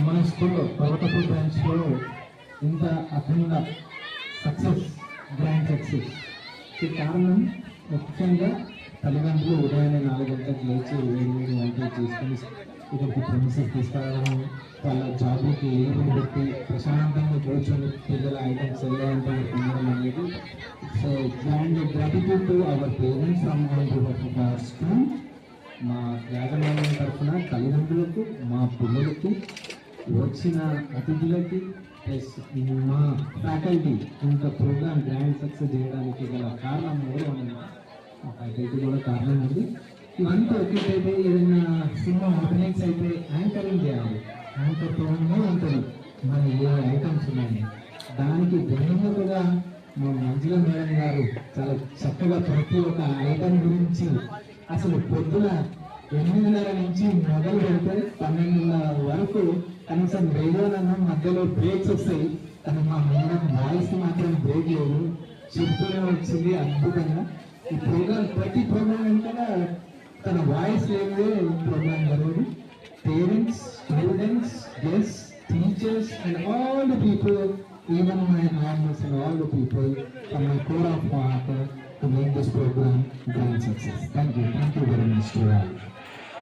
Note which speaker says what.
Speaker 1: మన స్కూల్లో పర్వతపూర్ బ్రాంచ్లో ఇంత అఖండ సక్సెస్, గ్రాండ్ సక్సెస్ కారణం ముఖ్యంగా తల్లిదండ్రులు ఉదయాన్నే 4 గంటలకు లేచి వేడి వంటలు చేసుకొని ఇక్కడికి ప్రిన్సిపల్ తీసుకురావడం, వాళ్ళ జాబుకి ఏమి పెట్టి ప్రశాంతంగా కూర్చొని పిల్లల ఐటమ్స్ వెళ్ళాలంటే పొందడం అనేది. So gratitude to our parents from our school. మా యాజమాన్యం తరఫున తల్లిదండ్రులకు, మా పిల్లలకి, వచ్చిన అతిథులకి, ప్లస్ మా ఫ్యాకల్టీ ఇంత ప్రోగ్రామ్ గ్రాండ్ సక్సెస్ చేయడానికి గల కారణం కూడా ఉంది. మా ఫ్యాకల్టీ కూడా కారణం ఉంది. ఇవంతా ఒకటైతే ఏదైనా సినిమా ఓపెనింగ్స్ అయితే యాంకరింగ్ చేయాలి. యాంకర్తో ఉంటుంది మరి ఏ ఐటమ్స్ ఉన్నాయి. దానికి భిన్నంగా మా మంజుల మేడం గారు చాలా చక్కగా ప్రతి ఒక్క ఐటమ్ గురించి అసలు పొద్దున 8:30 నుంచి మొదలు పెడితే 12:30 వరకు కనీసం రేడియోనన్నా మధ్యలో బ్రేక్స్ వస్తాయి. కానీ మా మేడం వాయిస్ మాత్రం బ్రేక్ లేదు, చెప్తూనే వచ్చింది అద్భుతంగా. ఈ ప్రోగ్రామ్ ప్రతి ప్రోగ్రామ్ వెంటనే తన వాయిస్ లేదే ప్రోగ్రామ్ జరగదు. Parents, students, guests, teachers and all the people, even my alumni and all the people from my core of heart to make this program grand success. Thank you very much to all.